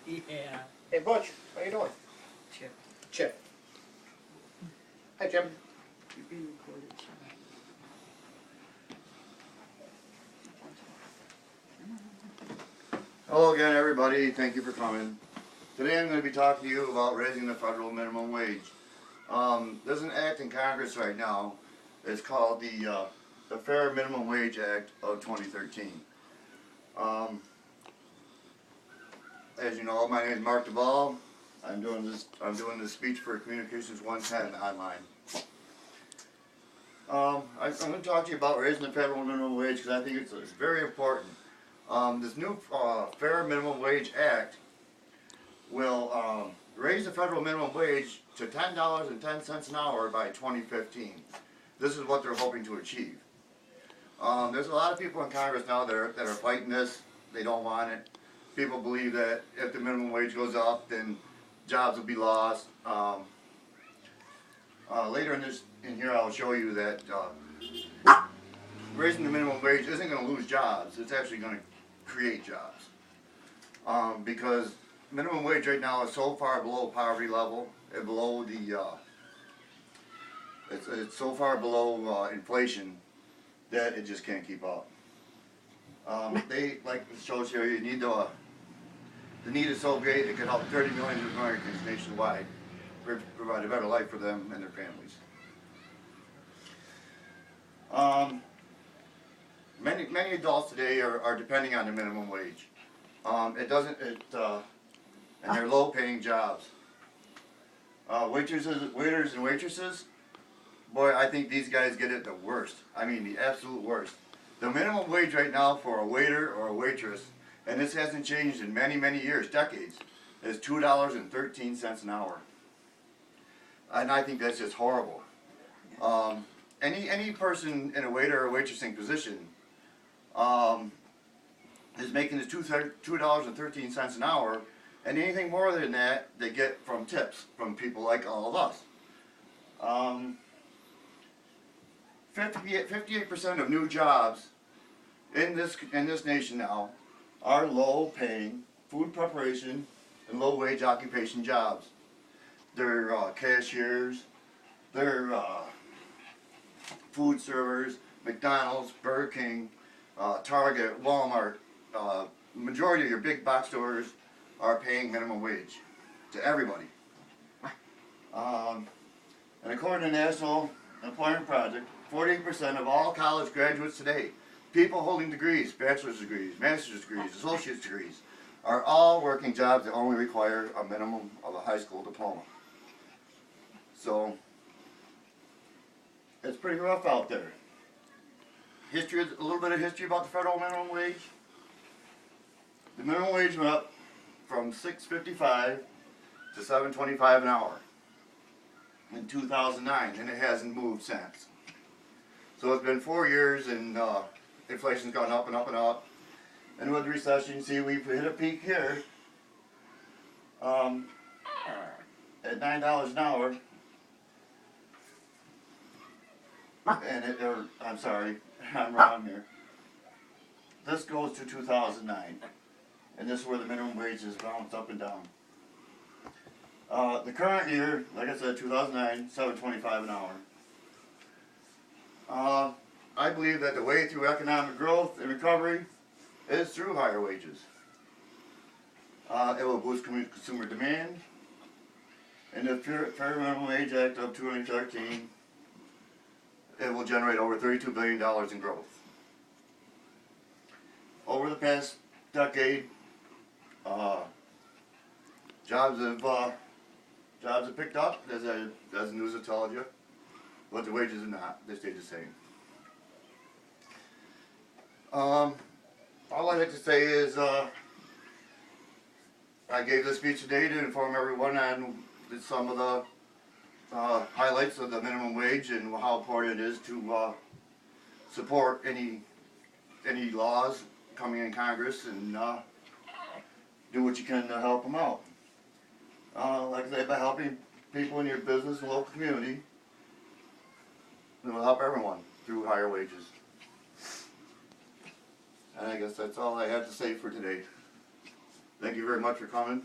Yeah. Hey Butch, how you doing? Chip. Chip. Hi Chip. You're being recorded, so. Hello again, everybody. Thank you for coming. Today I'm going to be talking to you about raising the federal minimum wage. There's an act in Congress right now. It's called the Fair Minimum Wage Act of 2013. As you know, my name is Mark DeVaul. I'm doing this speech for Communications 110 online. I'm going to talk to you about raising the federal minimum wage because I think it's very important. This new Fair Minimum Wage Act will raise the federal minimum wage to $10.10 an hour by 2015. This is what they're hoping to achieve. There's a lot of people in Congress now that are fighting this. They don't want it. People believe that if the minimum wage goes up, then jobs will be lost. Later in here, I'll show you that raising the minimum wage isn't going to lose jobs. It's actually going to create jobs. Because minimum wage right now is so far below poverty level, and below it's so far below inflation that it just can't keep up. They, like it shows here, you need the need is so great it could help 30 million Americans nationwide provide a better life for them and their families. Many adults today are depending on the minimum wage. And they're low-paying jobs. Waiters and waitresses, boy, I think these guys get it the worst. I mean, the absolute worst. The minimum wage right now for a waiter or a waitress, and this hasn't changed in many, many years, decades, is $2.13 an hour. And I think that's just horrible. Any person in a waiter or waitressing position is making this $2.13 an hour, and anything more than that they get from tips from people like all of us. 58% of new jobs in this nation now are low-paying food preparation and low-wage occupation jobs. They're cashiers, they're food servers, McDonald's, Burger King, Target, Walmart. Majority of your big box stores are paying minimum wage to everybody. And according to National Employment Project, 48% of all college graduates today, people holding degrees, bachelor's degrees, master's degrees, associate's degrees, are all working jobs that only require a minimum of a high school diploma. So, it's pretty rough out there. A little bit of history about the federal minimum wage. The minimum wage went up from $6.55 to $7.25 an hour in 2009, and it hasn't moved since. So it's been 4 years, and inflation's gone up and up and up. And with the recession, you see we've hit a peak here at $9 an hour. And I'm sorry, I'm wrong here. This goes to 2009, and this is where the minimum wage is bounced up and down. The current year, like I said, 2009, $7.25 an hour. I believe that the way through economic growth and recovery is through higher wages. It will boost consumer demand, and the Fair Minimum Wage Act of 2013, it will generate over $32 billion in growth. Over the past decade, jobs have picked up, as the news has told you, but the wages have not. They stayed the same. All I'd like to say is I gave this speech today to inform everyone on some of the highlights of the minimum wage and how important it is to support any laws coming in Congress and do what you can to help them out. Like I say, by helping people in your business and local community, it will help everyone through higher wages. And I guess that's all I had to say for today. Thank you very much for coming.